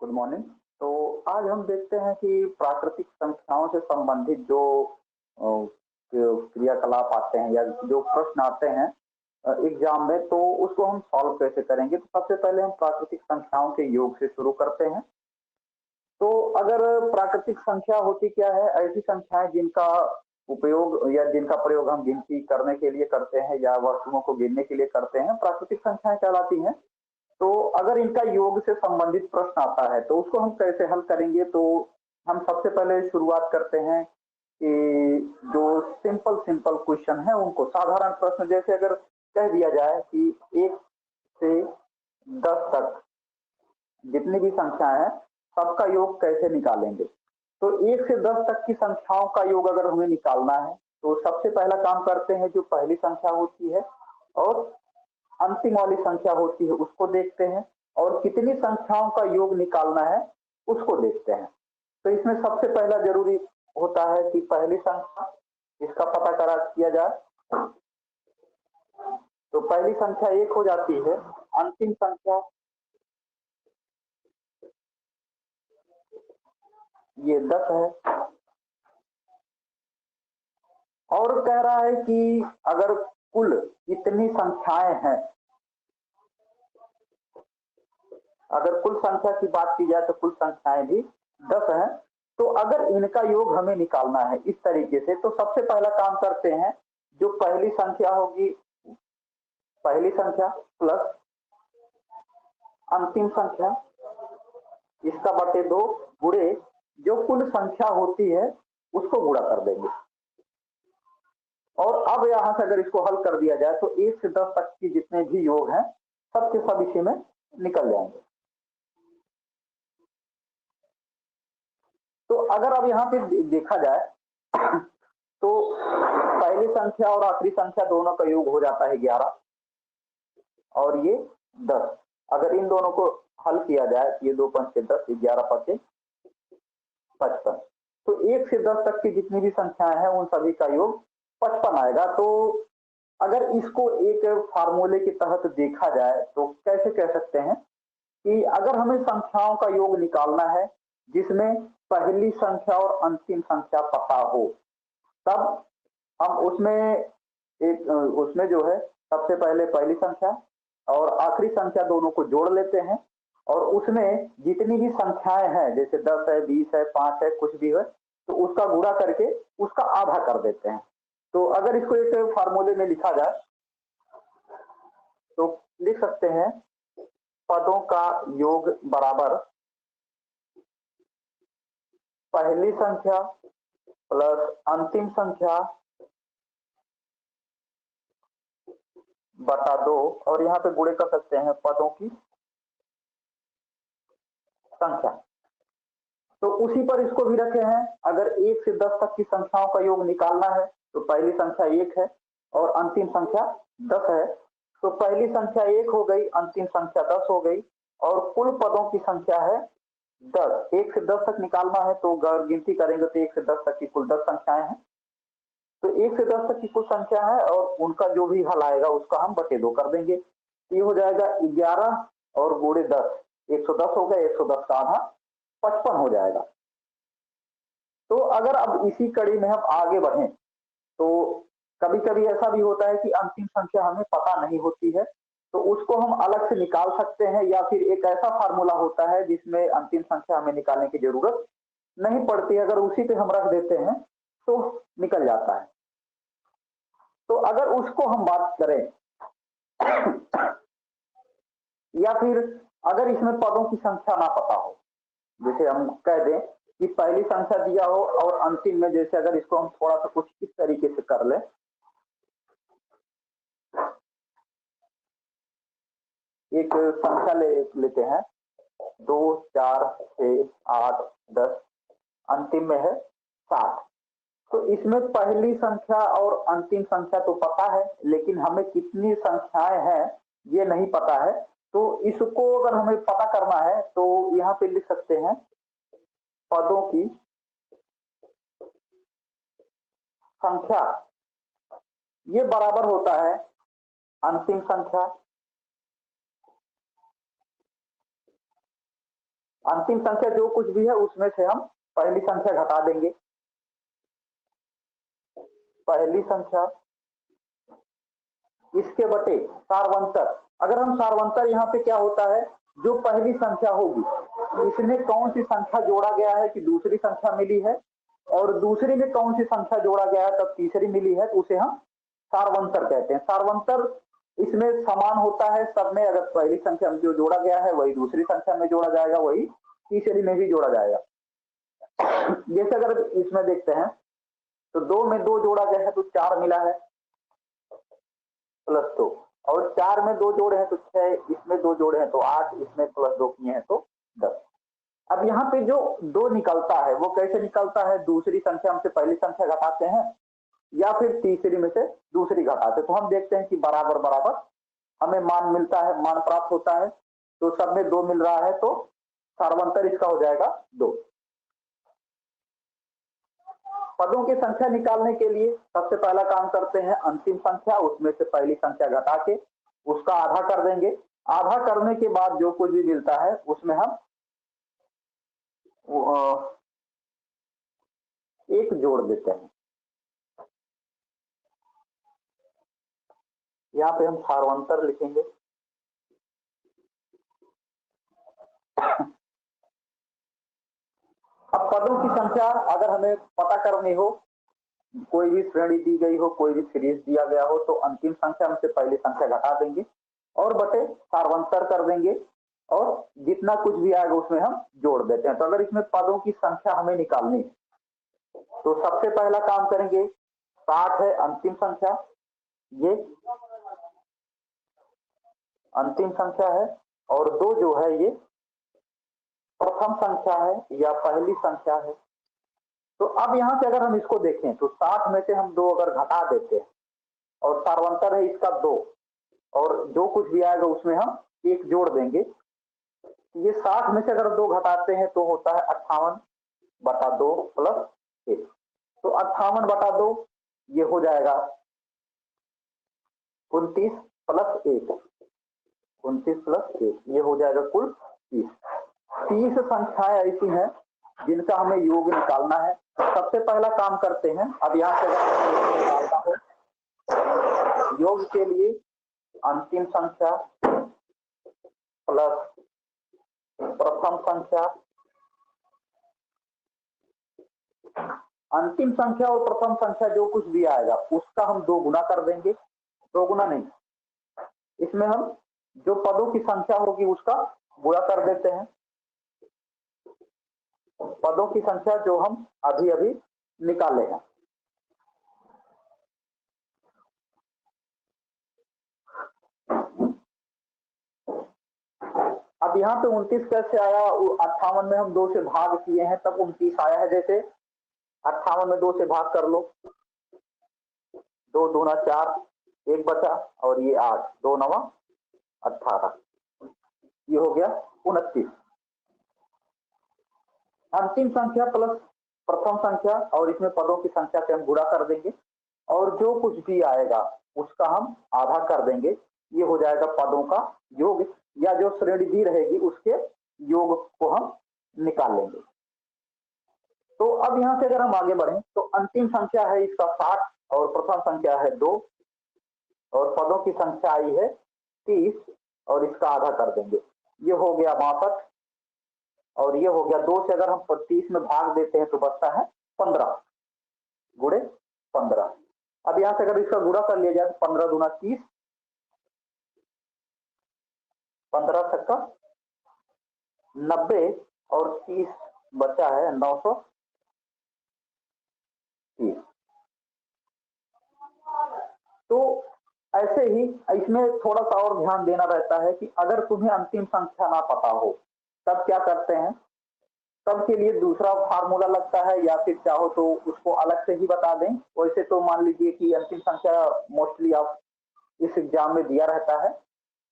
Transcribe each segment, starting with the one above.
Good morning. तो आज हम देखते हैं कि प्राकृतिक संख्याओं से संबंधित जो क्रियाकलाप आते हैं या जो प्रश्न आते हैं एग्जाम में, तो उसको हम सॉल्व कैसे करेंगे। तो सबसे पहले हम प्राकृतिक संख्याओं के योग से शुरू करते हैं। तो अगर प्राकृतिक संख्या होती क्या है, ऐसी संख्याएं जिनका उपयोग या जिनका प्रयोग हम गिनती करने के लिए करते हैं या वस्तुओं को गिनने के लिए करते हैं, प्राकृतिक संख्याएं कहलाती हैं। तो अगर इनका योग से संबंधित प्रश्न आता है तो उसको हम कैसे हल करेंगे। तो हम सबसे पहले शुरुआत करते हैं कि जो सिंपल सिंपल क्वेश्चन है उनको, साधारण प्रश्न, जैसे अगर कह दिया जाए कि 1 से 10 तक जितनी भी संख्या है सबका योग कैसे निकालेंगे। तो 1 से 10 तक की संख्याओं का योग अगर हमें निकालना है तो सबसे पहला काम करते हैं, जो पहली संख्या होती है और अंतिम वाली संख्या होती है उसको देखते हैं, और कितनी संख्याओं का योग निकालना है उसको देखते हैं। तो इसमें सबसे पहला जरूरी होता है कि पहली संख्या, इसका पता करा किया जाए। तो पहली संख्या 1 हो जाती है, अंतिम संख्या ये 10 है। और कह रहा है कि अगर कुल इतनी संख्याएं हैं, अगर कुल संख्या की बात की जाए तो कुल संख्याएं भी 10 हैं। तो अगर इनका योग हमें निकालना है इस तरीके से, तो सबसे पहला काम करते हैं, जो पहली संख्या होगी, पहली संख्या प्लस अंतिम संख्या, इसका बटे 2 गुणे जो कुल संख्या होती है उसको गुणा कर देंगे। और अब यहां से अगर इसको हल कर दिया जाए तो 1 से 10 तक की जितने भी योग हैं सबके सब इसी में निकल जाएंगे। तो अगर अब यहाँ पे देखा जाए तो पहली संख्या और आखिरी संख्या दोनों का योग हो जाता है 11 और ये 10। अगर इन दोनों को हल किया जाए, ये 2 5 10, 11 5 55। तो 1 से 10 तक की जितनी भी संख्याएं हैं उन सभी का योग 55 आएगा। तो अगर इसको एक फार्मूले के तहत देखा जाए तो कैसे कह सकते हैं कि अगर हमें संख्याओं का योग निकालना है जिसमें पहली संख्या और अंतिम संख्या पता हो, तब हम उसमें जो है सबसे पहले पहली संख्या और आखिरी संख्या दोनों को जोड़ लेते हैं, और उसमें जितनी भी संख्याएं हैं, जैसे 10 है, 20 है, 5 है, कुछ भी है, तो उसका गुणा करके उसका आधा कर देते हैं। तो अगर इसको एक फार्मूले में लिखा जाए तो लिख सकते हैं, पदों का योग बराबर पहली संख्या प्लस अंतिम संख्या बटा 2, और यहाँ पे गुणे कर सकते हैं पदों की संख्या। तो उसी पर इसको भी रखे हैं, अगर 1 से 10 तक की संख्याओं का योग निकालना है तो पहली संख्या 1 है और अंतिम संख्या 10 है। तो पहली संख्या 1 हो गई, अंतिम संख्या 10 हो गई, और कुल पदों की संख्या है 10। 1 से 10 तक निकालना है तो गिनती करेंगे तो 1 से 10 तक की कुल 10 संख्याएं हैं। तो 1 से 10 तक की कुल संख्या है और उनका जो भी हल आएगा उसका हम बटे 2 कर देंगे। ये हो जाएगा 11 और गुणे 10, 110 हो गया, 110 का आधा 55 हो जाएगा। तो अगर अब इसी कड़ी में हम आगे बढ़ें तो कभी कभी ऐसा भी होता है कि अंतिम संख्या हमें पता नहीं होती है, तो उसको हम अलग से निकाल सकते हैं, या फिर एक ऐसा फार्मूला होता है जिसमें अंतिम संख्या हमें निकालने की जरूरत नहीं पड़ती, अगर उसी पे हम रख देते हैं तो निकल जाता है। तो अगर उसको हम बात करें या फिर अगर इसमें पदों की संख्या ना पता हो, जैसे हम कह दें कि पहली संख्या दिया हो और अंतिम में, जैसे अगर इसको हम थोड़ा सा कुछ इस तरीके से कर लें, एक संख्या लेते हैं 2 4 6 8 10, अंतिम में है 7। तो इसमें पहली संख्या और अंतिम संख्या तो पता है, लेकिन हमें कितनी संख्याएं हैं ये नहीं पता है। तो इसको अगर हमें पता करना है तो यहाँ पे लिख सकते हैं, पदों की संख्या ये बराबर होता है अंतिम संख्या अंतिम संख्या जो कुछ भी है उसमें से हम पहली संख्या घटा देंगे। पहली संख्या इसके बटे सार्वंतर। अगर हम सार्वंतर, यहाँ पे क्या होता है, जो पहली संख्या होगी इसमें कौन सी संख्या जोड़ा गया है कि दूसरी संख्या मिली है, और दूसरी में कौन सी संख्या जोड़ा गया है तब तीसरी मिली है, तो उसे हम सार्वंतर कहते हैं। सार्वंतर इसमें समान होता है सब में, अगर पहली संख्या में जो जोड़ा गया है वही दूसरी संख्या में जोड़ा जाएगा, वही तीसरी में भी जोड़ा जाएगा। जैसे अगर इसमें देखते हैं तो 2 में 2 जोड़ा गया है तो 4 मिला है प्लस 2, और 4 में 2 जोड़े हैं तो 6, इसमें 2 जोड़े हैं तो 8, इसमें प्लस 2 किए हैं तो 10। अब यहाँ पे जो 2 निकलता है वो कैसे निकलता है, दूसरी संख्या में से पहली संख्या घटाते हैं या फिर तीसरी में से दूसरी घटाते हैं। तो हम देखते हैं कि बराबर बराबर हमें मान मिलता है, मान प्राप्त होता है, तो सब में 2 मिल रहा है, तो सार्वंतर इसका हो जाएगा 2। पदों की संख्या निकालने के लिए सबसे पहला काम करते हैं, अंतिम संख्या उसमें से पहली संख्या घटा के उसका आधा कर देंगे। आधा करने के बाद जो कुछ भी मिलता है उसमें हम एक जोड़ देते हैं। यहाँ पे हम सार्वंतर लिखेंगे। अब पदों की संख्या अगर हमें पता करनी हो, कोई भी श्रेणी दी गई हो, कोई भी सीरीज दिया गया हो, तो अंतिम संख्या में से पहली संख्या घटा देंगे और बटे सार्वंतर कर देंगे, और जितना कुछ भी आएगा उसमें हम जोड़ देते हैं। तो अगर इसमें पदों की संख्या हमें निकालनी है तो सबसे पहला काम करेंगे, 60 है अंतिम संख्या, ये अंतिम संख्या है, और 2 जो है ये प्रथम संख्या है या पहली संख्या है। तो अब यहां से अगर हम इसको देखें तो 60 में से हम 2 अगर घटा देते हैं और सार्वंतर है इसका 2, और जो कुछ भी आएगा उसमें हम 1 जोड़ देंगे। ये 60 में से अगर 2 घटाते हैं तो होता है 58/2 प्लस 1, तो 58/2 ये हो जाएगा 29 प्लस 1, 29 प्लस 1 ये हो जाएगा कुल 30। 30 संख्याएं ऐसी हैं जिनका हमें योग निकालना है। सबसे पहला काम करते हैं, अब यहाँ से निकालना हो योग के लिए अंतिम संख्या प्लस प्रथम संख्या, अंतिम संख्या और प्रथम संख्या जो कुछ भी आएगा उसका हम 2 गुना कर देंगे। 2 गुना नहीं, इसमें हम जो पदों की संख्या होगी उसका गुणा कर देते हैं। पदों की संख्या जो हम अभी अभी निकाले हैं। अब यहाँ पे 29 कैसे आया, 58 में हम 2 से भाग किए हैं तब 29 आया है। जैसे 58 में 2 से भाग कर लो, 2 दूना 4, 1 बचा, और ये 8, 2 9 18, ये हो गया 29। अंतिम संख्या प्लस प्रथम संख्या, और इसमें पदों की संख्या से हम गुणा कर देंगे, और जो कुछ भी आएगा उसका हम आधा कर देंगे। ये हो जाएगा पदों का योग, या जो श्रेणी दी रहेगी उसके योग को हम निकाल लेंगे। तो अब यहां से अगर हम आगे बढ़ें तो अंतिम संख्या है इसका 60, और प्रथम संख्या है 2, और पदों की संख्या आई है 30, और इसका आधा कर देंगे, ये हो गया 62, और ये हो गया 2 से अगर हम 30 में भाग देते हैं तो बचता है 15 गुणे 15। अब यहां से अगर इसका गुणा कर लिया जाए तो 15 दूना 30, 15 तक का 90, और 30 बचा है 930। तो ऐसे ही इसमें थोड़ा सा और ध्यान देना रहता है कि अगर तुम्हें अंतिम संख्या ना पता हो तब क्या करते हैं, तब के लिए दूसरा फार्मूला लगता है, या फिर चाहो तो उसको अलग से ही बता दें। वैसे तो मान लीजिए कि अंतिम संख्या मोस्टली आप इस एग्जाम में दिया रहता है,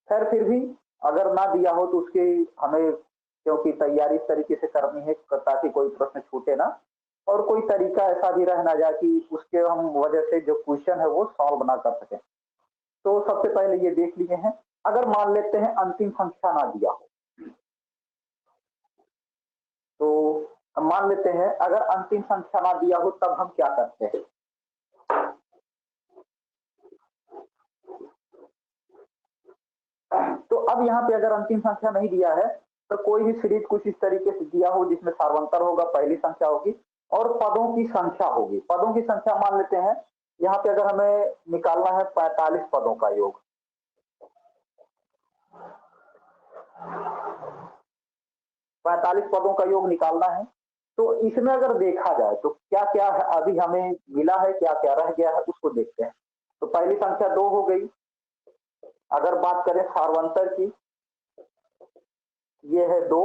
खैर फिर भी अगर ना दिया हो तो उसकी हमें क्योंकि तैयारी इस तरीके से करनी है ताकि कोई प्रश्न छूटे ना, और कोई तरीका ऐसा भी रह ना जाए कि उसके हम वजह से जो क्वेश्चन है वो सॉल्व ना कर सके। तो सबसे पहले ये देख लिए हैं, अगर मान लेते हैं अंतिम संख्या ना दिया हो मान लेते हैं अगर अंतिम संख्या ना दिया हो तब हम क्या करते हैं। तो अब यहाँ पे अगर अंतिम संख्या नहीं दिया है तो कोई भी सीरीज कुछ इस तरीके से दिया हो जिसमें सार्वंतर होगा, पहली संख्या होगी और पदों की संख्या होगी। पदों की संख्या मान लेते हैं यहाँ पे अगर हमें निकालना है 45 पदों का योग, 45 पदों का योग निकालना है। तो इसमें अगर देखा जाए तो क्या क्या अभी हमें मिला है, क्या क्या रह गया है उसको देखते हैं। तो पहली संख्या 2 हो गई। अगर बात करें सार्वंतर की, ये है 2।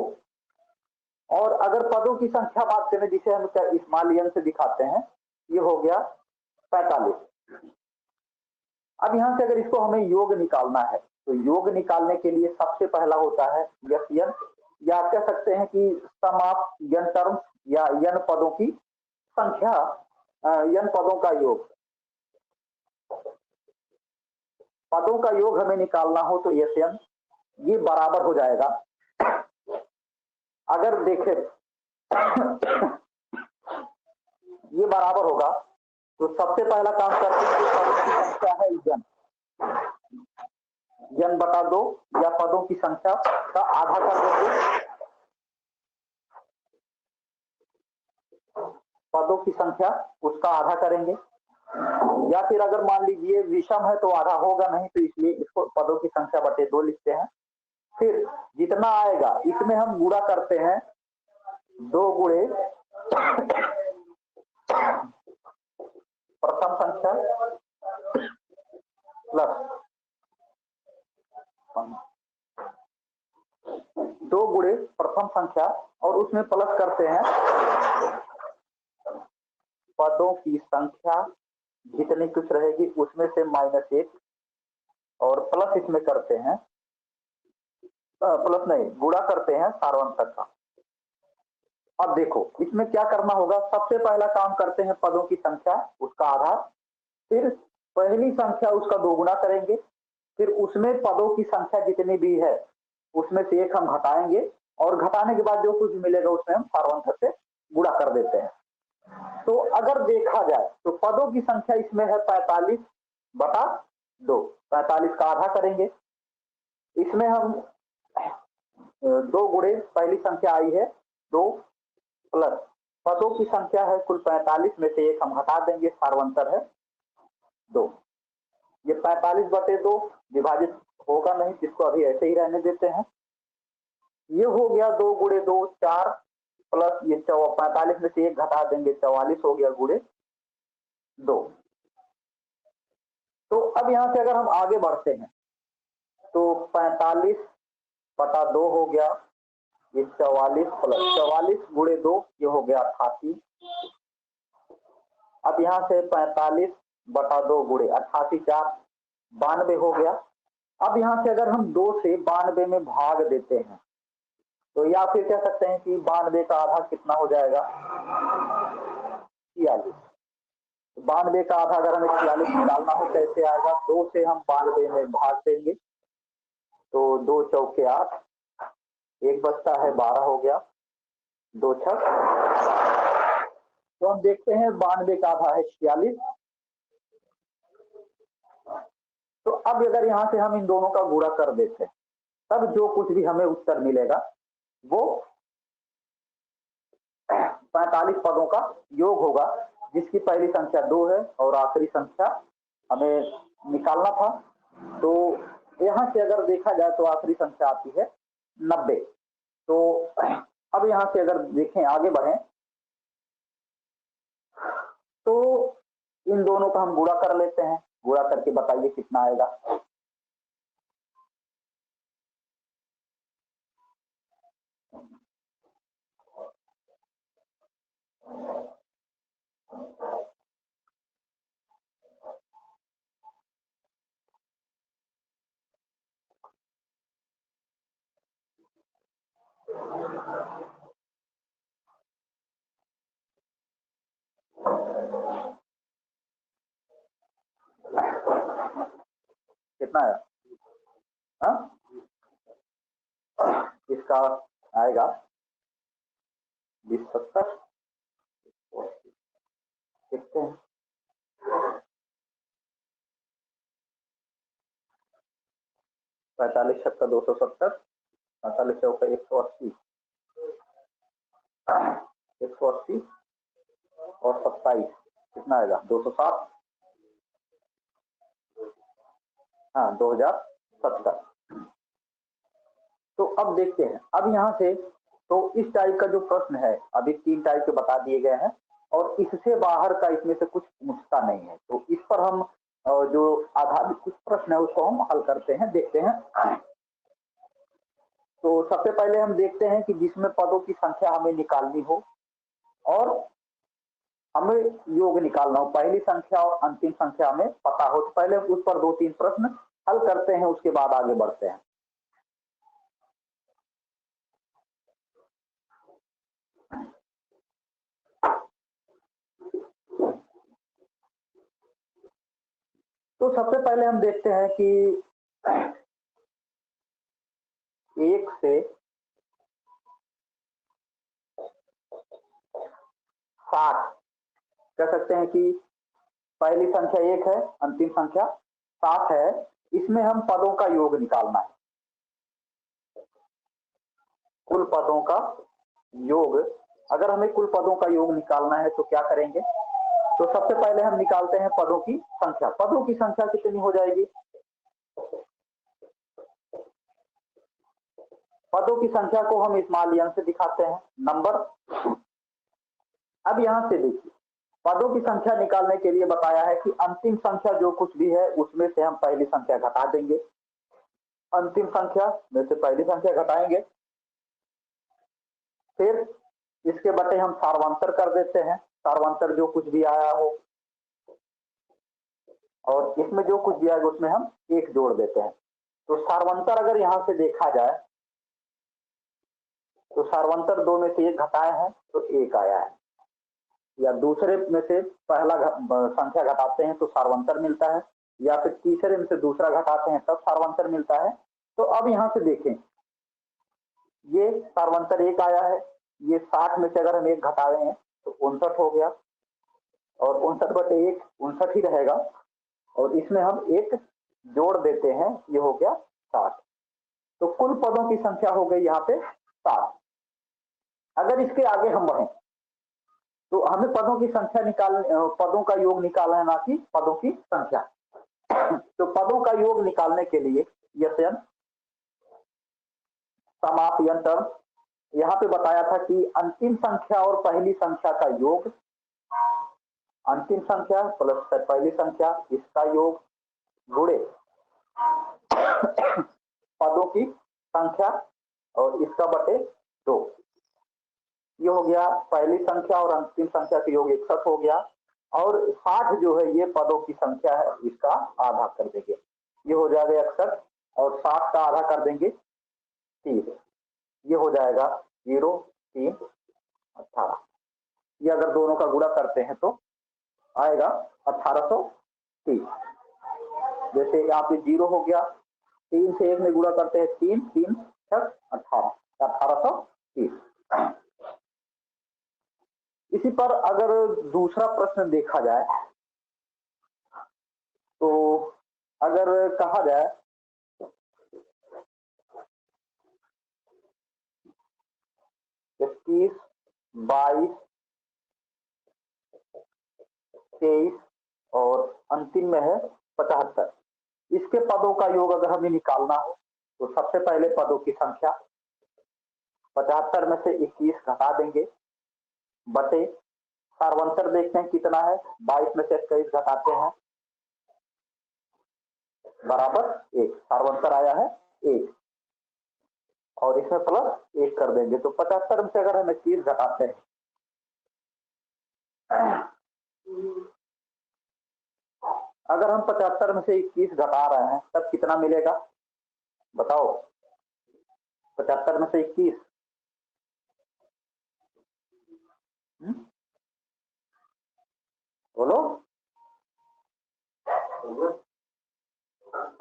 और अगर पदों की संख्या बात करें जिसे हम स्मॉल एन से दिखाते हैं, ये हो गया 45। अब यहां से अगर इसको हमें योग निकालना है तो योग निकालने के लिए सबसे पहला होता है यस यन, या आप कह सकते हैं कि सम ऑफ यन टर्म्स या यन पदों की संख्या, यन पदों का योग। पदों का योग हमें निकालना हो तो यस यन, ये बराबर हो जाएगा। अगर देखें ये बराबर होगा तो सबसे पहला काम करते हैं कि पदों की संख्या है यन, यन बटा 2 या पदों की संख्या का आधा कर देंगे। पदों की संख्या उसका आधा करेंगे, या फिर अगर मान लीजिए विषम है तो आधा होगा नहीं, तो इसलिए इसको पदों की संख्या बटे 2 लिखते हैं। फिर जितना आएगा इसमें हम गुणा करते हैं 2 गुणे प्रथम संख्या प्लस 2 गुणे प्रथम संख्या और उसमें प्लस करते हैं पदों की संख्या जितनी कुछ रहेगी उसमें से -1 और प्लस इसमें करते हैं, प्लस नहीं गुणा करते हैं सार्वंतर का। अब देखो इसमें क्या करना होगा, सबसे पहला काम करते हैं पदों की संख्या उसका आधा, फिर पहली संख्या उसका दोगुना करेंगे, फिर उसमें पदों की संख्या जितनी भी है उसमें से 1 हम घटाएंगे और घटाने के बाद जो कुछ मिलेगा उसमें हम सार्वंतर से गुणा कर देते हैं। तो अगर देखा जाए तो पदों की संख्या इसमें है 45 बटा 2, 45 का आधा करेंगे। इसमें हम 2 गुणे पहली संख्या आई है 2 प्लस पदों की संख्या है कुल 45 में से 1 हम हटा देंगे, सार्वंतर है 2। ये 45 बटे 2 विभाजित होगा नहीं, जिसको अभी ऐसे ही रहने देते हैं। ये हो गया 2 गुणे 2 4 प्लस ये 45 में से 1 घटा देंगे 44 हो गया गुणे 2। तो अब यहां से अगर हम आगे बढ़ते हैं तो 45 बटा 2 हो गया, ये 44 प्लस 44 गुणे 2 ये हो गया 88। अब यहां से 45 बटा 2 गुणे 88 4 92 हो गया। अब यहां से अगर हम 2 से 92 में भाग देते हैं तो या फिर कह सकते हैं कि 92 का आधा कितना हो जाएगा 46। 92 का आधा अगर हमें 46 निकालना हो कैसे आएगा, 2 से हम 92 में भाग देंगे तो 2 चौके 8, 1 बचता है 12 हो गया, 2 छक। तो हम देखते हैं 92 का आधा है 46। तो अब अगर यहां से हम इन दोनों का गुणा कर देते हैं तब जो कुछ भी हमें उत्तर मिलेगा वो 45 पदों का योग होगा, जिसकी पहली संख्या 2 है और आखिरी संख्या हमें निकालना था। तो यहां से अगर देखा जाए तो आखिरी संख्या आती है 90। तो अब यहां से अगर देखें आगे बढ़ें तो इन दोनों का हम गुणा कर लेते हैं, गुणा करके बताइए कितना आएगा। कितना है हाँ? इसका आएगा 20 70 देखते हैं। 45 छक्का 270, 45 चौका 180, 180 और 27 कितना आएगा 260। हाँ 2070। तो अब देखते हैं, अब यहाँ से तो इस टाइप का जो प्रश्न है, अभी 3 टाइप के बता दिए गए हैं और इससे बाहर का इसमें से कुछ पूछता नहीं है। तो इस पर हम जो आधारित कुछ प्रश्न है उसको हम हल करते हैं, देखते हैं। तो सबसे पहले हम देखते हैं कि जिसमें पदों की संख्या हमें निकालनी हो और हमें योग निकालना हो, पहली संख्या और अंतिम संख्या हमें पता हो, तो पहले उस पर 2-3 प्रश्न हल करते हैं, उसके बाद आगे बढ़ते हैं। तो सबसे पहले हम देखते हैं कि 1 से 60 कह सकते हैं कि पहली संख्या 1 है, अंतिम संख्या 7 है, इसमें हम पदों का योग निकालना है। कुल पदों का योग, अगर हमें कुल पदों का योग निकालना है तो क्या करेंगे? तो सबसे पहले हम निकालते हैं पदों की संख्या। पदों की संख्या कितनी हो जाएगी? पदों की संख्या को हम स्मॉल n से दिखाते हैं, नंबर। अब यहां से देखिए, पदों की संख्या निकालने के लिए बताया है कि अंतिम संख्या जो कुछ भी है उसमें से हम पहली संख्या घटा देंगे, अंतिम संख्या में से पहली संख्या घटाएंगे, फिर इसके बटे हम सार्वंतर कर देते हैं, सार्वंतर जो कुछ भी आया हो, और इसमें जो कुछ भी आएगा उसमें हम 1 जोड़ देते हैं। तो सार्वंतर अगर यहां से देखा जाए तो सार्वंतर 2 में से 1 घटाए हैं तो 1 आया है, या दूसरे में से पहला संख्या घटाते हैं तो सार्वंतर मिलता है, या फिर तीसरे में से दूसरा घटाते हैं तब सार्वंतर मिलता है। तो अब यहां से देखें, ये सार्वंतर 1 आया है, ये 60 में से अगर हम 1 घटा रहे हैं तो 59 हो गया, और 59/1 59 ही रहेगा, और इसमें हम 1 जोड़ देते हैं, ये हो गया 60। तो कुल पदों की संख्या हो गई यहाँ पे 60। अगर इसके आगे हम बढ़े तो हमें पदों की संख्या पदों का योग निकालना है, ना कि पदों की संख्या। तो पदों का योग निकालने के लिए यशन समापयंतर, यहाँ पे बताया था कि अंतिम संख्या और पहली संख्या का योग, अंतिम संख्या प्लस पहली संख्या इसका योग गुणे पदों की संख्या और इसका बटे 2। ये हो गया पहली संख्या और अंतिम संख्या का योग 61 हो गया, और 60 जो है ये पदों की संख्या है, इसका आधा कर देंगे, ये हो जाएगा 61, और 60 का आधा कर देंगे 30, ये हो जाएगा 0 3 18। ये अगर दोनों का गुणा करते हैं तो आएगा 1830। जैसे यहाँ पे 0 हो गया, 3 से 1 में गुणा करते हैं 3 3 6 18, 1830। इसी पर अगर दूसरा प्रश्न देखा जाए तो अगर कहा जाए 21 22 23 और अंतिम में है 75, इसके पदों का योग अगर हमें निकालना हो तो सबसे पहले पदों की संख्या 75 में से 21 घटा देंगे, बटे सार्वंतर देखते हैं कितना है, 22 में से 21 घटाते हैं बराबर 1, सार्वंतर आया है 1, और इसमें प्लस 1 कर देंगे। तो 75 में से अगर हम 21 घटाते हैं, अगर हम 75 में से 21 घटा रहे हैं तब कितना मिलेगा बताओ? 75 में से 21, बोलो।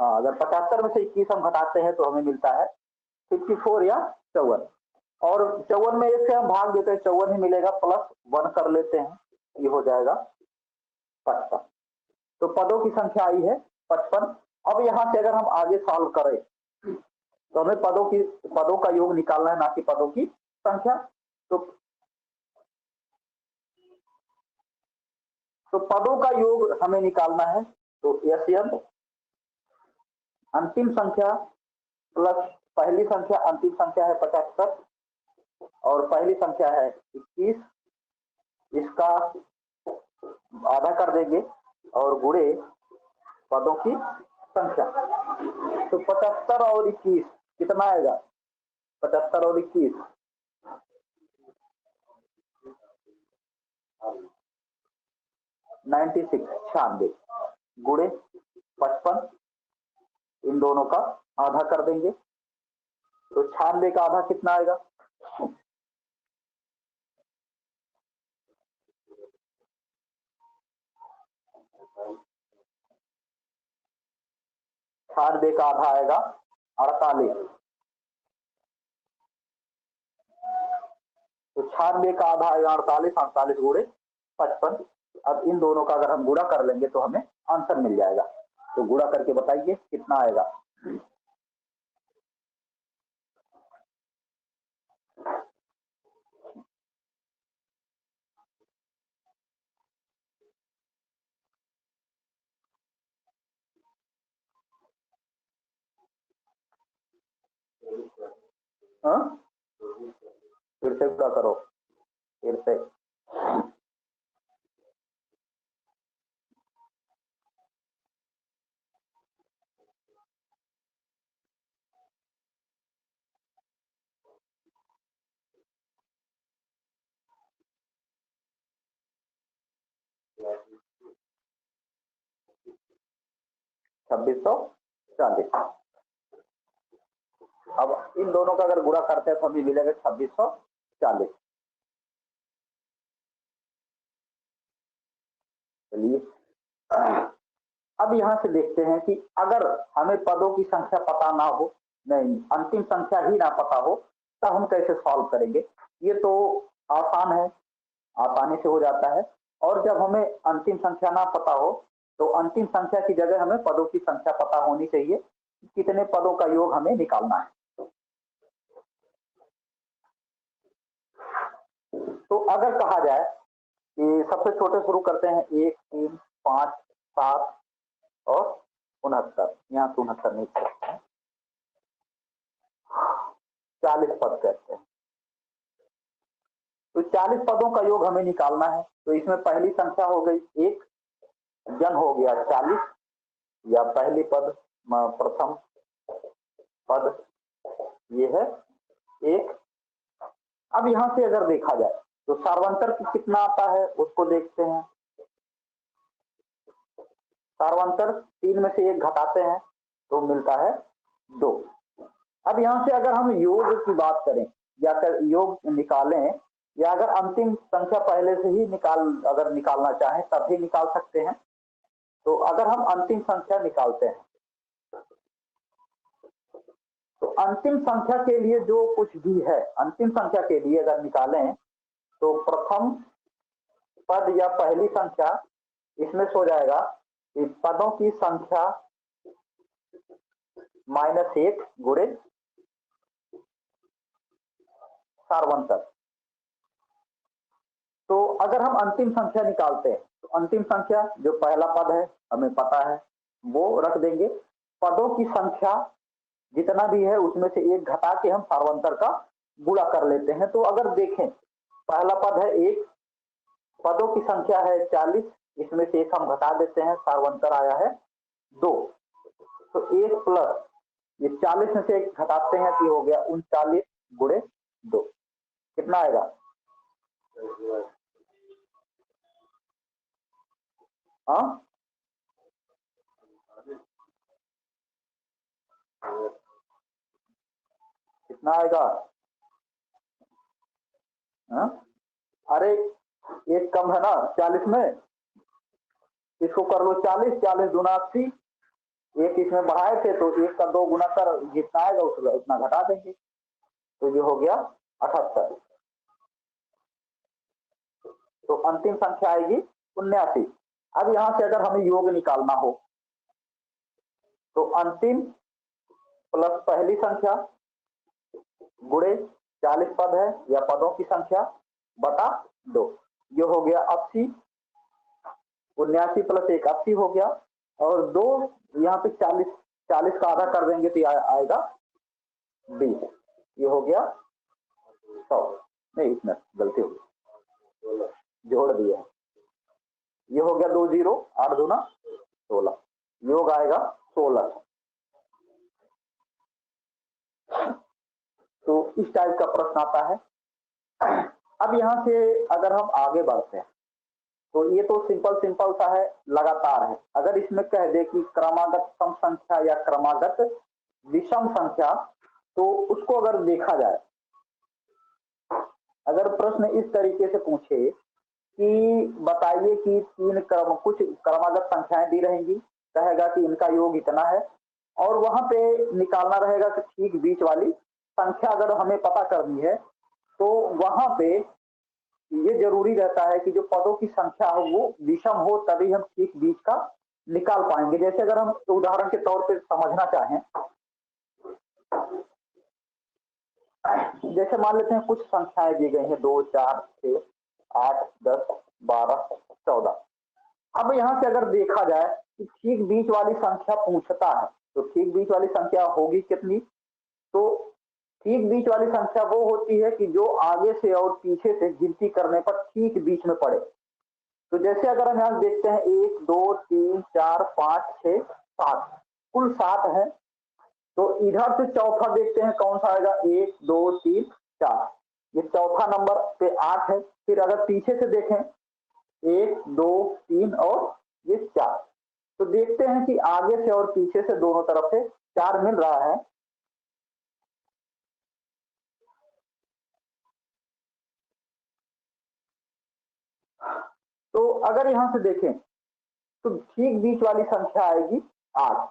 हाँ, अगर 75 में से 21 हम घटाते हैं तो हमें मिलता है 54 या 54। और 54 में 1 से हम भाग देते हैं, 54 ही मिलेगा, प्लस 1 कर लेते हैं, ये हो जाएगा 55। तो पदों की संख्या आई है 55। अब यहां से अगर हम आगे सॉल्व करें तो हमें पदों का योग निकालना है, ना कि पदों की संख्या। तो पदों का योग हमें निकालना है, तो एसएम अंतिम संख्या प्लस पहली संख्या, अंतिम संख्या है 75 और पहली संख्या है 21, इसका आधा कर देंगे और गुणे पदों की संख्या। तो 75 और 21 कितना आएगा? 75 और 21 96, 96 गुणे 55, इन दोनों का आधा कर देंगे, तो 96 का आधा कितना आएगा? 96 का आधा आएगा 48, तो 96 का आधा आएगा 48, 48 गुणे 55। अब इन दोनों का अगर हम गुणा कर लेंगे तो हमें आंसर मिल जाएगा। तो गुणा करके बताइए कितना आएगा? हाँ, फिर से गुणा करो, फिर से। 2640। अब इन दोनों का अगर गुणा करते हैं तो हमें मिलेगा 2640। चलिए अब यहां से देखते हैं कि अगर हमें पदों की संख्या पता ना हो, नहीं अंतिम संख्या ही ना पता हो, तब हम कैसे सॉल्व करेंगे? ये तो आसान है, आसानी से हो जाता है। और जब हमें अंतिम संख्या ना पता हो तो अंतिम संख्या की जगह हमें पदों की संख्या पता होनी चाहिए, कितने पदों का योग हमें निकालना है। तो अगर कहा जाए कि सबसे छोटे शुरू करते हैं, 1, 3, 5, 7 और 69, यहाँ 69 नहीं करते हैं, 40 पद कहते हैं। तो 40 पदों का योग हमें निकालना है। तो इसमें पहली संख्या हो गई 1, जन हो गया 40, या पहली पद प्रथम पद ये है 1। अब यहां से अगर देखा जाए तो सार्वंतर कितना आता है उसको देखते हैं। सार्वंतर 3 में से 1 घटाते हैं तो मिलता है 2। अब यहां से अगर हम योग की बात करें या अगर योग निकालें, या अगर अंतिम संख्या पहले से ही अगर निकालना चाहें तब भी निकाल सकते हैं। तो अगर हम अंतिम संख्या निकालते हैं तो अंतिम संख्या के लिए जो कुछ भी है, अंतिम संख्या के लिए अगर निकालें तो प्रथम पद या पहली संख्या, इसमें से हो जाएगा कि पदों की संख्या -1 गुणे सार्वंतर। तो अगर हम अंतिम संख्या निकालते हैं तो अंतिम संख्या जो पहला पद है हमें पता है, वो रख देंगे। पदों की संख्या जितना भी है उसमें से 1 घटा के हम सार्वंतर का गुणा कर लेते हैं। तो अगर देखें पहला पद है 1, पदों की संख्या है 40, इसमें से 1 हम घटा देते हैं, सार्वंतर आया है 2। तो 1 प्लस ये 40 में से 1 घटाते हैं तो हो गया 39 गुणे 2, कितना आएगा? हाँ, कितना आएगा? हाँ? अरे 1 कम है ना 40 में, इसको कर लो 40, 40 दूना 80, 1 इसमें बढ़ाए थे तो 1 का 2 गुना कर जितना आएगा उतना घटा देंगे, तो ये हो गया 78। तो अंतिम संख्या आएगी 79। अब यहां से अगर हमें योग निकालना हो तो अंतिम प्लस पहली संख्या गुणे 40 पद है या पदों की संख्या बटा 2, ये हो गया 80। 79 प्लस 1 80 हो गया, और 2 यहाँ पे 40, 40 का आधा कर देंगे तो आएगा 20, ये हो गया 100। नहीं, इसमें गलती हो गई, जोड़ दिया, ये हो गया 2 0, 8 दूना 16, योग आएगा 16। तो इस टाइप का प्रश्न आता है। अब यहां से अगर हम आगे बढ़ते हैं तो ये तो सिंपल सा है, लगातार है। अगर इसमें कह दे कि क्रमागत सम संख्या या क्रमागत विषम संख्या, तो उसको अगर देखा जाए, अगर प्रश्न इस तरीके से पूछे कि बताइए कि कुछ क्रमागत संख्याएं दी रहेंगी, कहेगा कि इनका योग इतना है, और वहां पे निकालना रहेगा कि ठीक बीच वाली संख्या अगर हमें पता करनी है तो वहां पे ये जरूरी रहता है कि जो पदों की संख्या हो वो विषम हो, तभी हम ठीक बीच का निकाल पाएंगे। जैसे अगर हम उदाहरण के तौर पे समझना चाहें, जैसे मान लेते हैं कुछ संख्याएं दी गई हैं 2 4 6 8 10 12 14। अब यहां से अगर देखा जाए कि ठीक बीच वाली संख्या पूछता है, तो ठीक बीच वाली संख्या होगी कितनी? तो ठीक बीच वाली संख्या वो होती है कि जो आगे से और पीछे से गिनती करने पर ठीक बीच में पड़े। तो जैसे अगर हम यहां देखते हैं 1 2 3 4 5 6 7, कुल 7 है। तो इधर से चौथा देखते हैं कौन सा आएगा, 1 2 3 4, ये चौथा नंबर पे 8 है। फिर अगर पीछे से देखें 1 2 3 और ये 4, तो देखते हैं कि आगे से और पीछे से दोनों तरफ से 4 मिल रहा है। तो अगर यहां से देखें तो ठीक बीच वाली संख्या आएगी 8।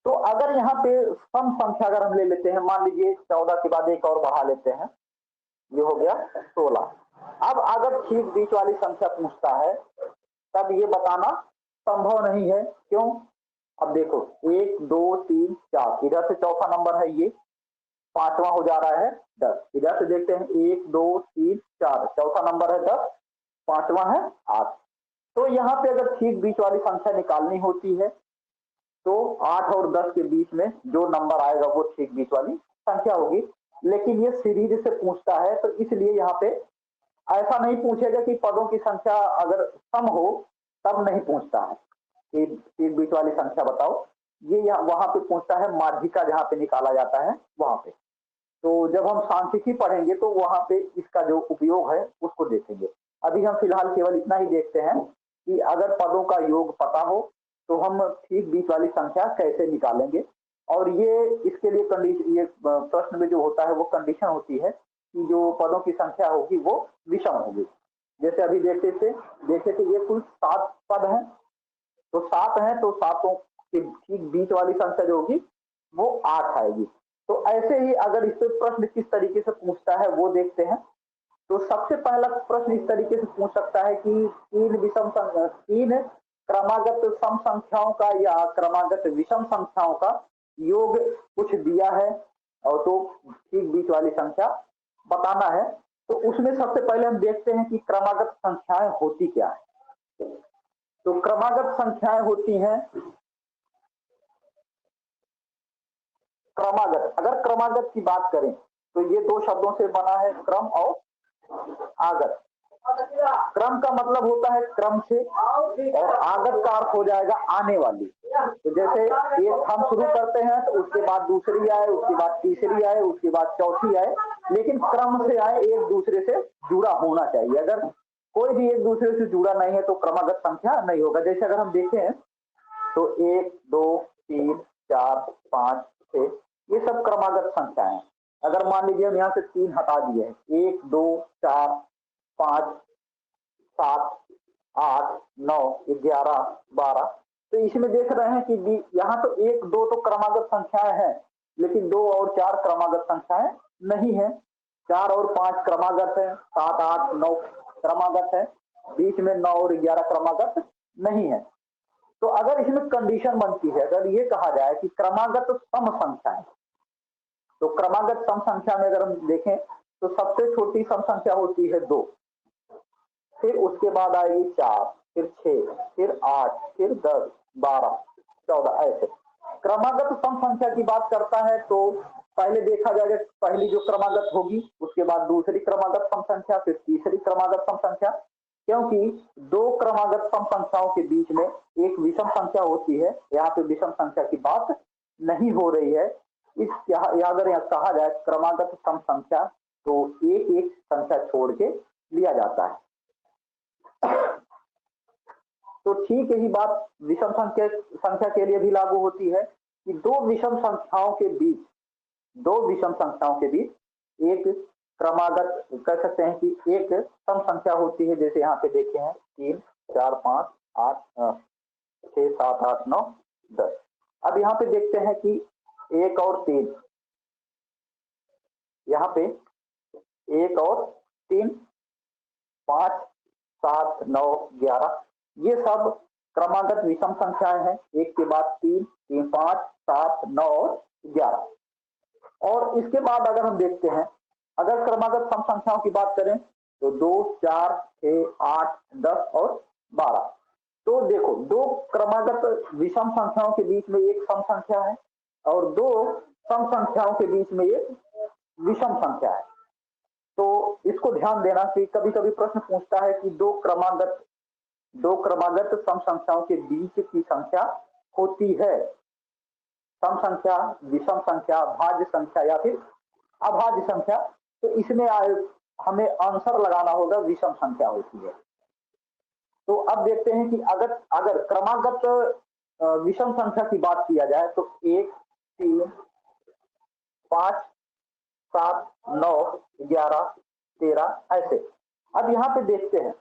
तो अगर यहाँ पे सम संख्या अगर हम ले लेते हैं, मान लीजिए 14 के बाद एक और बढ़ा लेते हैं, ये हो गया 16। अब अगर ठीक बीच वाली संख्या पूछता है तब ये बताना संभव नहीं है। क्यों? अब देखो 1 2 3 4, इधर से चौथा नंबर है, ये पांचवा हो जा रहा है 10। इधर से देखते हैं 1 2 3 4, चौथा नंबर है 10, पांचवा है 8। तो यहाँ पे अगर ठीक बीच वाली संख्या निकालनी होती है तो 8 और 10 के बीच में जो नंबर आएगा वो ठीक बीच वाली संख्या होगी। लेकिन ये सीरीज से पूछता है, तो इसलिए यहाँ पे ऐसा नहीं पूछेगा कि पदों की संख्या अगर सम हो तब नहीं पूछता है कि ठीक बीच वाली संख्या बताओ। ये वहां पे पूछता है माध्यिका जहां पे निकाला जाता है वहां पे। तो जब हम सांख्यिकी पढ़ेंगे तो वहां पे इसका जो उपयोग है उसको देखेंगे। अभी हम फिलहाल केवल इतना ही देखते हैं कि अगर पदों का योग पता हो तो हम ठीक बीच वाली संख्या कैसे निकालेंगे। और ये इसके लिए कंडीशन, ये प्रश्न में जो होता है वो कंडीशन होती है कि जो पदों की संख्या होगी वो विषम होगी। जैसे अभी देखे थे ये कुल 7 पद हैं, तो 7 है तो सातों के ठीक बीच वाली संख्या जो होगी वो 8 आएगी। तो ऐसे ही अगर इस पे प्रश्न किस तरीके से पूछता है वो देखते हैं। तो सबसे पहला प्रश्न इस तरीके से पूछ सकता है कि तीन क्रमागत सम संख्याओं का या क्रमागत विषम संख्याओं का योग कुछ दिया है और तो ठीक बीच वाली संख्या बताना है। तो उसमें सबसे पहले हम देखते हैं कि क्रमागत संख्याएं होती क्या है। तो क्रमागत संख्याएं होती हैं, क्रमागत, अगर क्रमागत की बात करें तो ये दो शब्दों से बना है, क्रम और आगत। क्रम का मतलब होता है क्रम से, और आगत का अर्थ हो जाएगा आने वाली। तो जैसे एक हम शुरू करते हैं तो उसके बाद दूसरी आए, उसके बाद तीसरी आए, उसके बाद चौथी आए, लेकिन क्रम से आए, एक दूसरे से जुड़ा होना चाहिए। अगर कोई भी एक दूसरे से जुड़ा नहीं है तो क्रमागत संख्या नहीं होगा। जैसे अगर हम देखें तो 1 2 3 4 5 6, ये सब क्रमागत संख्या है। अगर मान लीजिए हम यहाँ से 3 हटा दिए, 1 2 4 5 7 8 9 11 12, तो इसमें देख रहे हैं कि यहाँ तो 1 2 तो क्रमागत संख्याएं हैं, लेकिन 2 और 4 क्रमागत संख्याएं नहीं है। 4 और 5 क्रमागत है, 7 8 9 क्रमागत है, बीच में 9 और 11 क्रमागत नहीं है। तो अगर इसमें कंडीशन बनती है, अगर ये कहा जाए कि क्रमागत सम संख्या है, तो क्रमागत सम संख्या में अगर हम देखें तो सबसे छोटी सम संख्या होती है 2, फिर उसके बाद आएगी 4, फिर 6, फिर 8, फिर 10, 12, 14, ऐसे क्रमागत सम संख्या की बात करता है। तो पहले देखा जाएगा पहली जो क्रमागत होगी, उसके बाद दूसरी क्रमागत सम संख्या, फिर तीसरी क्रमागत सम संख्या, क्योंकि दो क्रमागत सम संख्याओं के बीच में एक विषम संख्या होती है। यहाँ पे विषम संख्या की बात नहीं हो रही है। इस अगर यहाँ कहा जाए क्रमागत सम संख्या, तो एक एक संख्या छोड़ के लिया जाता है। तो ठीक यही बात विषम संख्या के लिए भी लागू होती है कि दो विषम संख्याओं के बीच एक क्रमागत कह सकते हैं कि एक सम संख्या होती है। जैसे यहाँ पे देखे हैं 3 4 5 8 6 7 8 9 10। अब यहाँ पे देखते हैं कि 1 और 3, यहाँ पे 1 और 3 5 7 9 11, ये सब क्रमागत विषम संख्याएं हैं। एक के बाद 3 3 5 7 9 और 11। और इसके बाद अगर हम देखते हैं, अगर क्रमागत सम संख्याओं की बात करें तो 2 4 6 8 10 और 12। तो देखो दो क्रमागत विषम संख्याओं के बीच में एक सम संख्या है और दो सम संख्याओं के बीच में एक विषम संख्या है। तो इसको ध्यान देना कि कभी कभी प्रश्न पूछता है कि दो क्रमागत सम संख्याओं के बीच की संख्या होती है सम संख्या, विषम संख्या, भाज्य संख्या या फिर अभाज्य संख्या। तो इसमें हमें आंसर लगाना होगा विषम संख्या होती है। तो अब देखते हैं कि अगर क्रमागत विषम संख्या की बात किया जाए तो 1 3 5 7 9 11 13 ऐसे। अब यहाँ पे देखते हैं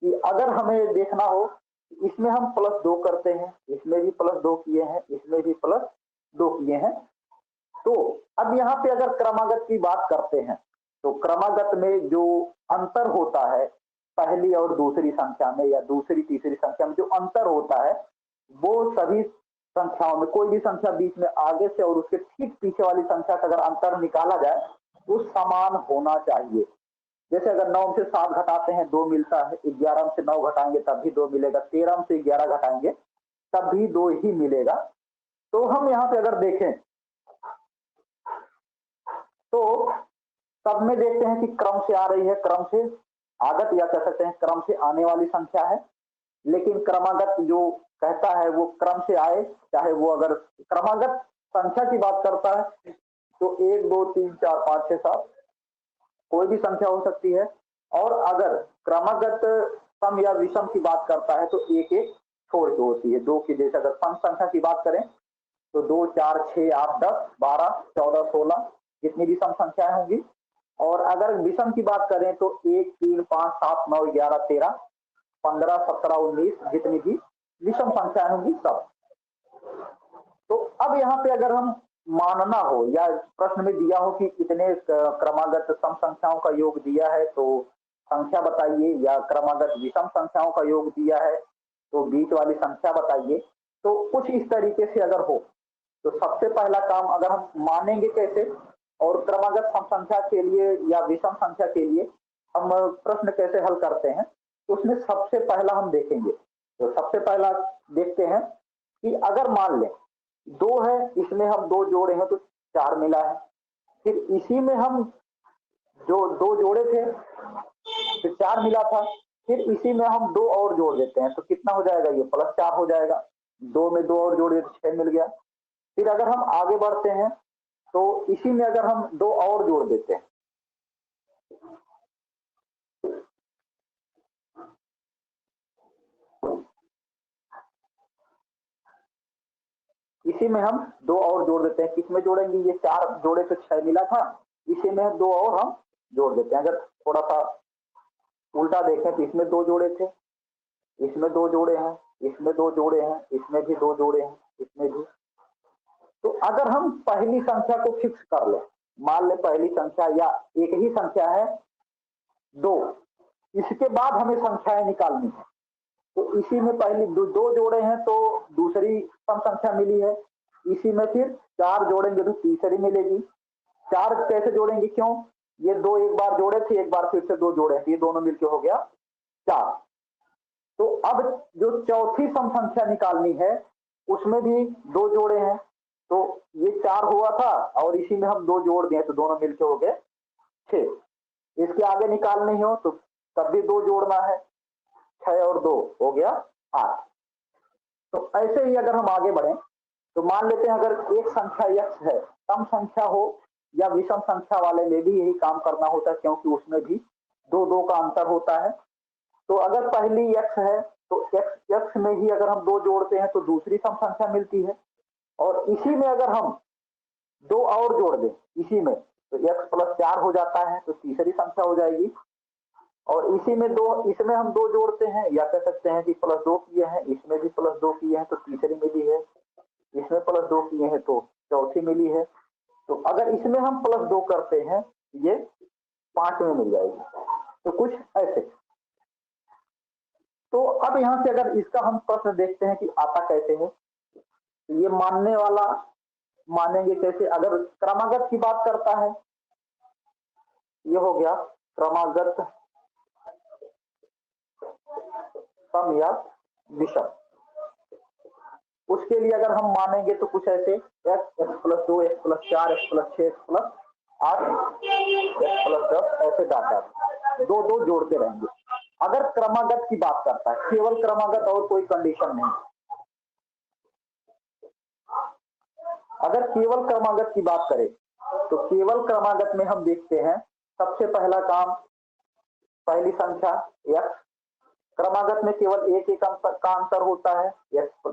कि अगर हमें देखना हो, इसमें हम +2 करते हैं, इसमें भी +2 किए हैं, इसमें भी +2 किए हैं। तो अब यहाँ पे अगर क्रमागत की बात करते हैं तो क्रमागत में जो अंतर होता है पहली और दूसरी संख्या में या दूसरी तीसरी संख्या में जो अंतर होता है, वो सभी संख्याओं में कोई भी संख्या बीच में आगे से और उसके ठीक पीछे वाली संख्या का अगर अंतर निकाला जाए तो समान होना चाहिए। जैसे अगर 9 से 7 घटाते हैं 2 मिलता है, 11 से 9 घटाएंगे तब भी 2 मिलेगा, 13 से 11 घटाएंगे तब भी 2 ही मिलेगा। तो हम यहाँ पे अगर देखें तो सब में देखते हैं कि क्रम से आ रही है, क्रम से आगत या कह सकते हैं क्रम से आने वाली संख्या है। लेकिन क्रमागत जो कहता है वो क्रम से आए, चाहे वो अगर क्रमागत संख्या की बात करता है तो 1 2 3 4 5 6 7 कोई भी संख्या हो सकती है। और अगर क्रमागत सम या विषम की बात करता है तो एक एक छोड़ के होती है। 2 की जैसे अगर सम संख्या की बात करें तो 2 4 6 8 10 12 14 16 जितनी भी सम संख्याएं होंगी। और अगर विषम की बात करें तो 1 3 5 7 9 11 13 15 17 19 जितनी भी विषम संख्याएं होंगी सब। तो अब यहाँ पे अगर हम मानना हो या प्रश्न में दिया हो कि इतने क्रमागत सम संख्याओं का योग दिया है तो संख्या बताइए, या क्रमागत विषम संख्याओं का योग दिया है तो बीच वाली संख्या बताइए, तो कुछ इस तरीके से अगर हो तो सबसे पहला काम अगर हम मानेंगे कैसे और क्रमागत सम संख्या के लिए या विषम संख्या के लिए हम प्रश्न कैसे हल करते हैं, तो उसमें सबसे पहला हम देखेंगे। तो सबसे पहला देखते हैं कि अगर मान लें 2 है, इसमें हम 2 जोड़े हैं तो 4 मिला है। फिर इसी में हम जो 2 जोड़े थे फिर 4 मिला था, फिर इसी में हम 2 और जोड़ देते हैं तो कितना हो जाएगा, ये +4 हो जाएगा। 2 में 2 और जोड़े तो 6 मिल गया। फिर अगर हम आगे बढ़ते हैं तो इसी में अगर हम 2 और जोड़ देते हैं इसी में हम 2 और जोड़ देते हैं, किसमें जोड़ेंगे, ये 4 जोड़े तो 6 मिला था, इसी में 2 और हम जोड़ देते हैं। अगर थोड़ा सा उल्टा देखें तो इसमें 2 जोड़े थे, इसमें 2 जोड़े हैं, इसमें 2 जोड़े हैं, इसमें भी 2 जोड़े हैं, इसमें भी। तो अगर हम पहली संख्या को फिक्स कर लें मान ले पहली संख्या या एक ही संख्या है 2, इसके बाद हमें संख्याएं निकालनी है। तो इसी में पहली दो जोड़े हैं तो दूसरी सम संख्या मिली है, इसी में फिर 4 जोड़ेंगे तो तीसरी मिलेगी। 4 कैसे जोड़ेंगे, क्यों, ये 2 एक बार जोड़े थे, एक बार फिर से 2 जोड़े थे, ये दोनों मिलके हो गया 4। तो अब जो चौथी सम संख्या निकालनी है उसमें भी 2 जोड़े हैं, तो ये 4 हुआ था और इसी में हम 2 जोड़ दिए तो दोनों मिलके हो गए 6। इसके आगे निकालनी हो तो तब भी 2 जोड़ना है, 6 और 2 हो गया 8। तो ऐसे ही अगर हम आगे बढ़े तो मान लेते हैं अगर एक संख्या x है, सम संख्या हो या विषम संख्या वाले में भी यही काम करना होता है, क्योंकि उसमें भी 2 का अंतर होता है। तो अगर पहली x है तो x में ही अगर हम 2 जोड़ते हैं तो दूसरी सम संख्या मिलती है, और इसी में अगर हम 2 और जोड़ दें इसी में तो x प्लस 4 हो जाता है, तो तीसरी संख्या हो जाएगी। और इसी में 2, इसमें हम 2 जोड़ते हैं या कह सकते हैं कि प्लस 2 किए हैं, इसमें भी प्लस 2 किए हैं तो तीसरी मिली है, इसमें प्लस 2 किए हैं तो चौथी मिली है। तो अगर इसमें हम प्लस 2 करते हैं ये 5 में मिल जाएगी। तो कुछ ऐसे। तो अब यहां से अगर इसका हम प्रश्न देखते हैं कि आता कैसे है, तो ये मानने वाला मानेंगे कैसे, अगर क्रमागत की बात करता है, ये हो गया क्रमागत सम या विषम। उसके लिए अगर हम मानेंगे तो कुछ ऐसे x plus 2, x plus 4, x plus 6, x plus 8, x plus 10 ऐसे डाटा 2 जोड़ते रहेंगे। अगर क्रमागत की बात करता है, केवल क्रमागत और कोई कंडीशन नहीं। अगर केवल क्रमागत की बात करें तो केवल क्रमागत में हम देखते हैं सबसे पहला काम पहली संख्या x, क्रमागत में केवल एक का अंतर होता है,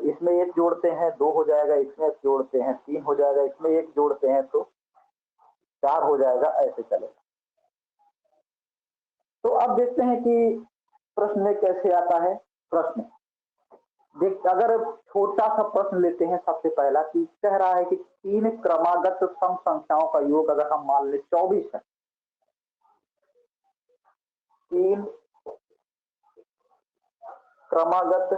इसमें 1 जोड़ते हैं 2 हो जाएगा, इसमें 1 जोड़ते हैं 3 हो जाएगा, इसमें 1 जोड़ते हैं तो 4 हो जाएगा, ऐसे चलेगा। तो अब देखते हैं कि प्रश्न में कैसे आता है। प्रश्न देख, अगर छोटा सा प्रश्न लेते हैं सबसे पहला कि कह रहा है कि 3 क्रमागत सम संख्याओं का योग अगर हम मान ले 24 है, 3 क्रमागत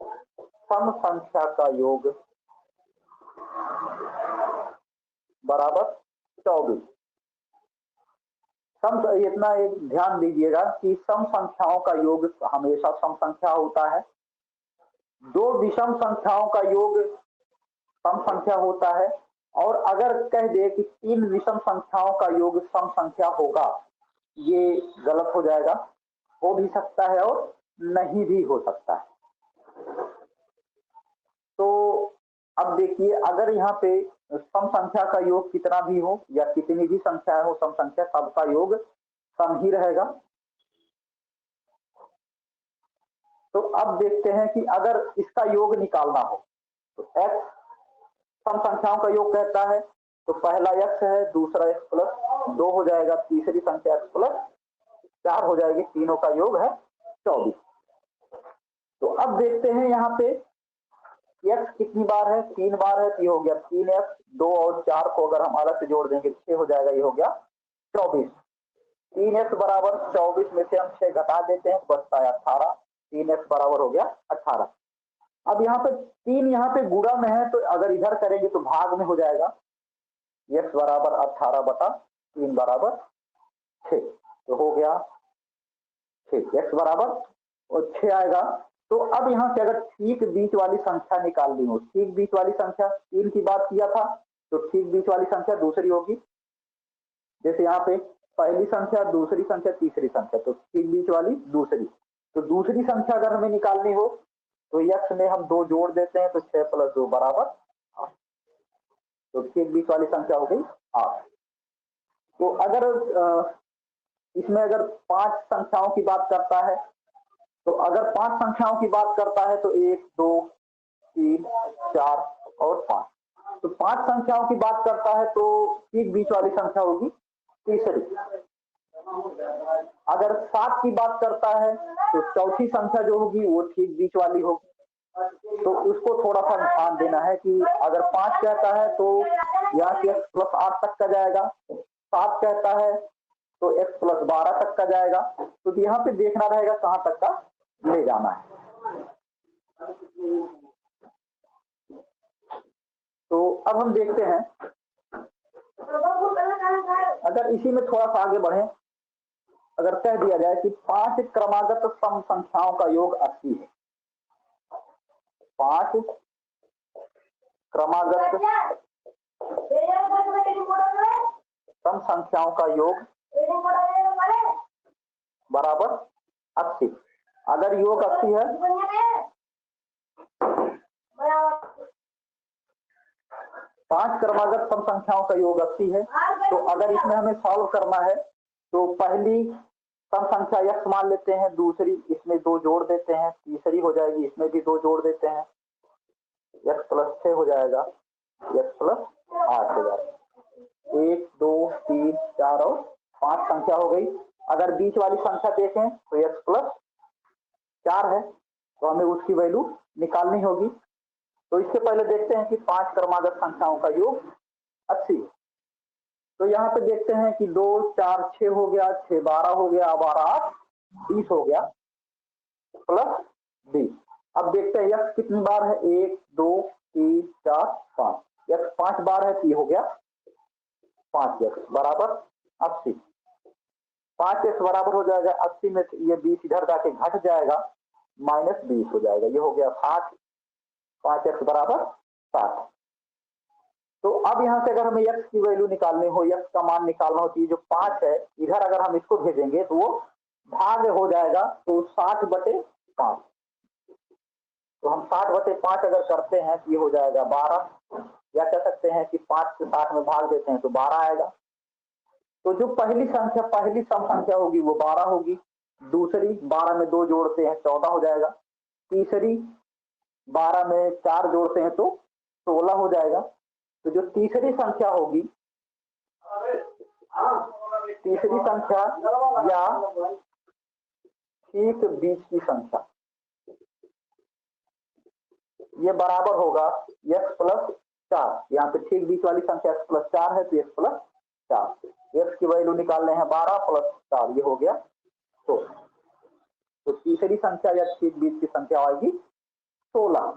सम संख्या का योग बराबर 24। सम, इतना एक ध्यान दीजिएगा कि सम संख्याओं का योग हमेशा सम संख्या होता है, 2 विषम संख्याओं का योग सम संख्या होता है, और अगर कह दे कि 3 विषम संख्याओं का योग सम संख्या होगा, ये गलत हो जाएगा। हो भी सकता है और नहीं भी हो सकता है। तो अब देखिए, अगर यहाँ पे सम संख्या का योग कितना भी हो या कितनी भी संख्या हो, सम संख्या सबका योग सम ही रहेगा। तो अब देखते हैं कि अगर इसका योग निकालना हो तो x सम संख्याओं का योग कहता है, तो पहला x है, दूसरा x प्लस 2 हो जाएगा, तीसरी संख्या x प्लस 4 हो जाएगी, तीनों का योग है 24। तो अब देखते हैं यहाँ पे x कितनी बार है, 3 बार है, तो ये हो गया 3x, 2 और 4 को अगर हम अलग से जोड़ देंगे 6 हो जाएगा, ये हो गया 24। 3x बराबर 24 में से हम 6 घटा देते हैं, बचता है 18, 3x बराबर हो गया 18। अब यहाँ पे 3 यहाँ पे गुणा में है, तो अगर इधर करेंगे तो भाग में हो जाएगा, x बराबर 18 बटा 3 बराबर 6, तो हो गया 6, x बराबर और 6 आएगा। तो अब यहाँ से अगर ठीक बीच वाली संख्या निकालनी हो, ठीक बीच वाली संख्या 3 की बात किया था, तो ठीक बीच वाली संख्या दूसरी होगी, जैसे यहाँ पे पहली संख्या, दूसरी संख्या, तीसरी संख्या, तो ठीक बीच वाली दूसरी। तो दूसरी संख्या अगर हमें निकालनी हो तो x में हम 2 जोड़ देते हैं, तो 6 प्लस 2 बराबर 8, तो ठीक बीच वाली संख्या हो गई 8। तो अगर इसमें अगर 5 संख्याओं की बात करता है, तो अगर 5 संख्याओं की बात करता है तो 1, 2, 3, 4 और 5, तो 5 संख्याओं की बात करता है तो ठीक बीच वाली संख्या होगी तीसरी। अगर 7 की बात करता है तो चौथी संख्या जो होगी वो ठीक बीच वाली होगी। तो उसको थोड़ा सा ध्यान देना है कि अगर 5 कहता है तो यहाँ से x प्लस 8 तक का जाएगा, 7 कहता है तो x प्लस 12 तक का जाएगा। तो यहाँ पे देखना रहेगा कहां तक का ले जाना है। तो अब हम देखते हैं, अगर इसी में थोड़ा सा आगे बढ़े, अगर कह दिया जाए कि 5 क्रमागत सम संख्याओं का योग 80 है, 5 क्रमागत सम संख्याओं का योग बराबर 80। अगर योग 80 है, 5 क्रमागत सम संख्याओं का योग 80 है, तो अगर इसमें हमें सॉल्व करना है तो पहली सम संख्या x मान लेते हैं, दूसरी इसमें 2 जोड़ देते हैं, तीसरी हो जाएगी इसमें भी 2 जोड़ देते हैं, x प्लस 6 हो जाएगा, x प्लस 8 हो जाएगा। 1 2 3 4 और 5 संख्या हो गई। अगर बीच वाली संख्या देखें तो x प्लस 4 है, तो हमें उसकी वैल्यू निकालनी होगी। तो इससे पहले देखते हैं कि 5 क्रमागत संख्याओं का योग 80। तो यहाँ पे देखते हैं कि 2 4 6 हो गया, 6 12 हो गया, 12 8 20 हो गया, प्लस 20। अब देखते हैं यक्स कितनी बार है, 1 2 3 4 5, यक्स 5 बार है, तो हो गया 5 यक्स बराबर 80। 5 यक्स बराबर हो जाएगा 80 में ये 20 इधर जाके घट जाएगा, माइनस 20 हो जाएगा, ये हो गया 60। 5 एक्स बराबर 60। तो अब यहां से अगर हमें x की वैल्यू निकालनी हो, x का मान निकालना हो, तो जो 5 है इधर अगर हम इसको भेजेंगे तो वो भाग हो जाएगा, तो 60/5। तो हम 60/5 अगर करते हैं तो ये हो जाएगा 12, या कह सकते हैं कि 5 से 60 में भाग देते हैं तो 12 आएगा। तो जो पहली संख्या, पहली सम संख्या होगी वो 12 होगी, दूसरी 12 में 2 जोड़ते हैं 14 हो जाएगा, तीसरी 12 में 4 जोड़ते हैं तो 16 हो जाएगा। तो जो तीसरी संख्या होगी, तीसरी संख्या या ठीक बीच की संख्या, ये बराबर होगा x प्लस 4। यहाँ पे ठीक बीच वाली संख्या x प्लस 4 है, तो x प्लस 4, x की वैल्यू निकालने हैं 12 प्लस 4, ये हो गया 16। तो तीसरी संख्या या ठीक बीच की संख्या आएगी 16।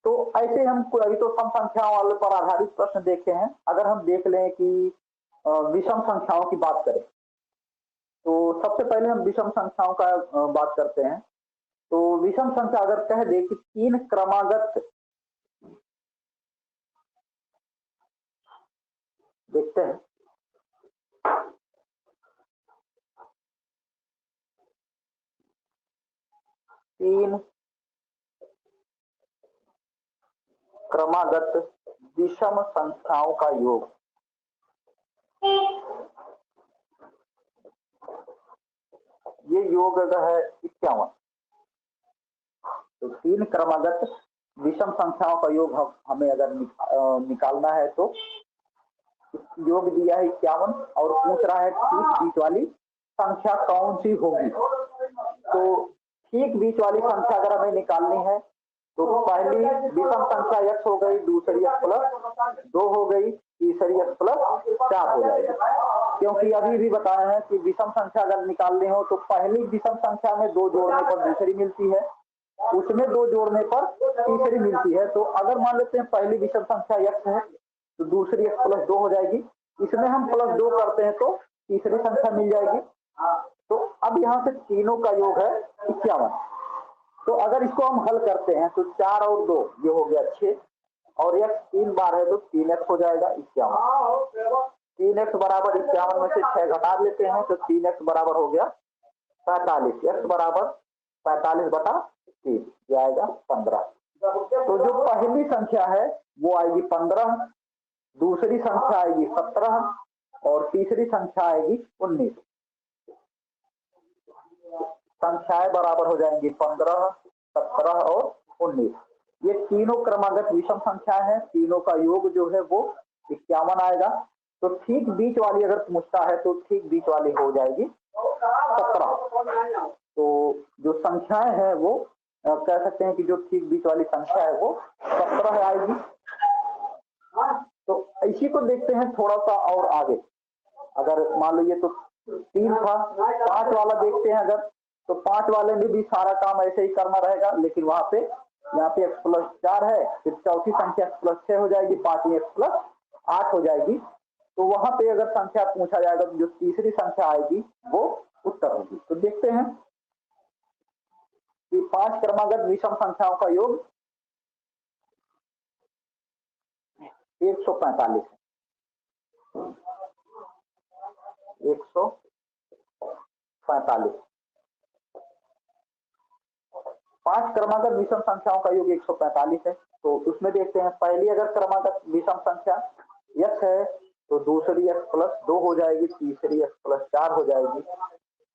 तो ऐसे हम अभी तो सम संख्याओं वाले पर आधारित प्रश्न देखे हैं। अगर हम देख लें कि विषम संख्याओं की बात करें, तो सबसे पहले हम विषम संख्याओं का बात करते हैं। तो विषम संख्या अगर कह दे कि 3 क्रमागत, देखते हैं, तीन क्रमागत विषम संख्याओं का योग, ये योग है 51। तो 3 क्रमागत विषम संख्याओं का योग हमें अगर निकालना है तो योग दिया है 51 और पूछ रहा है ठीक बीच वाली संख्या कौन सी होगी। तो ठीक बीच वाली संख्या अगर हमें निकालनी है तो पहली विषम संख्या x हो गई, दूसरी x प्लस 2 हो गई, तीसरी x प्लस 4 हो जाएगी। क्योंकि अभी भी बताया है कि विषम संख्या अगर निकालनी हो तो पहली विषम संख्या में 2 जोड़ने पर दूसरी मिलती है, उसमें 2 जोड़ने पर तीसरी मिलती है। तो अगर मान लेते हैं पहली विषम संख्या x है तो दूसरी x प्लस 2 हो जाएगी, इसमें हम प्लस 2 करते हैं तो तीसरी संख्या मिल जाएगी। तो अब यहाँ से तीनों का योग है 51। तो अगर इसको हम हल करते हैं तो 4 और 2 ये हो गया 6, और x 3 बार है तो 3x हो जाएगा 51। 3x बराबर 51 में से 6 घटा लेते हैं तो 3x बराबर हो गया 45, x बराबर 45/3, ये आएगा 15। तो जो पहली संख्या है वो आएगी 15, दूसरी संख्या आएगी 17 और तीसरी संख्या आएगी 19। संख्याएं बराबर हो जाएंगी 15, 17 और 19। ये तीनों क्रमागत विषम संख्या है, तीनों का योग जो है वो 51 आएगा। तो ठीक बीच वाली अगर पूछता है तो ठीक बीच वाली हो जाएगी 17। तो जो संख्याएं हैं वो कह सकते हैं कि जो ठीक बीच वाली संख्या है वो 17 आएगी। तो इसी को देखते हैं थोड़ा सा और आगे। अगर मान लीजिए तो 3 था, 5 वाला देखते हैं अगर, तो 5 वाले में भी सारा काम ऐसे ही करना रहेगा, लेकिन वहां पे यहाँ पे x प्लस 4 है, फिर चौथी संख्या x प्लस 6 हो जाएगी, पांचवी x प्लस 8 हो जाएगी। तो वहां पे अगर संख्या पूछा जाएगा तो जो तीसरी संख्या आएगी वो उत्तर होगी। तो देखते हैं कि 5 क्रमागत विषम संख्याओं का योग 145 है। 145 5 क्रमागत विषम संख्याओं का योग 145 है। तो उसमें देखते हैं पहली अगर क्रमागत विषम संख्या x है तो दूसरी x प्लस 2 हो जाएगी, तीसरी x प्लस 4 हो जाएगी,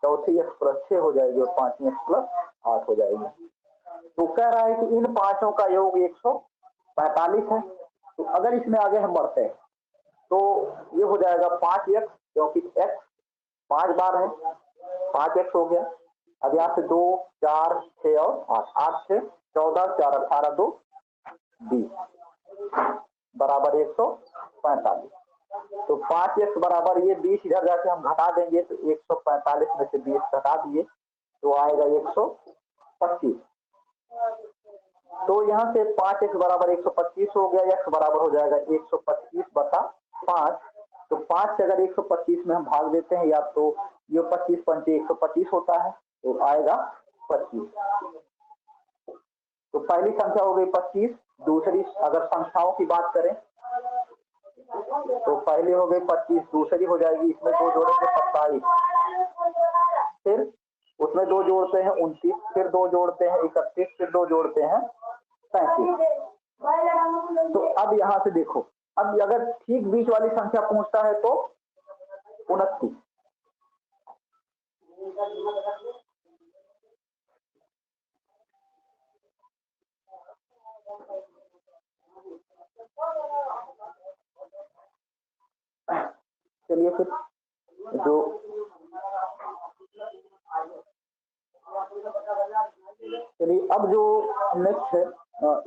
चौथी x प्लस 6 हो जाएगी और पांचवी x प्लस 8 हो जाएगी। तो कह रहा है कि इन पांचों का योग 145 है। तो अगर इसमें आगे हम बढ़ते हैं तो ये हो जाएगा 5x, क्योंकि x 5 बार है, 5x हो गया। अब यहाँ से 2 4 6 और 8, 8 से 14, 4 18 2 20 बराबर 145। तो 5x बराबर ये 20 इधर जाके हम घटा देंगे तो 145 में से 20 घटा दिए तो आएगा 125। तो यहाँ से 5x बराबर 125 हो गया, x बराबर हो जाएगा 125 बटा 5। तो 5 से अगर 125 में हम भाग देते हैं, या तो ये 25 पंचे 125 होता है तो आएगा 25। तो पहली संख्या हो गई 25। दूसरी अगर संख्याओं की बात करें तो पहली हो गई 25, दूसरी हो जाएगी, इसमें 2 जोड़ेंगे 27, फिर उसमें 2 जोड़ते हैं 29, फिर 2 जोड़ते हैं 31, फिर 2 जोड़ते हैं 35। तो अब यहां से देखो, अब अगर ठीक बीच वाली संख्या पूछता है तो 29। चलिए फिर जो चलिए अब जो नेक्स्ट है,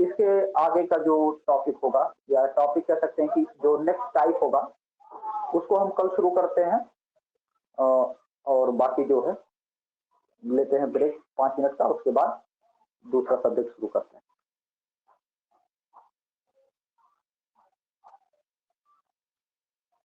इसके आगे का जो टॉपिक होगा, या टॉपिक कह सकते हैं कि जो नेक्स्ट टाइप होगा उसको हम कल शुरू करते हैं। और बाकी जो है लेते हैं ब्रेक 5 मिनट का, उसके बाद दूसरा सब्जेक्ट शुरू करते हैं।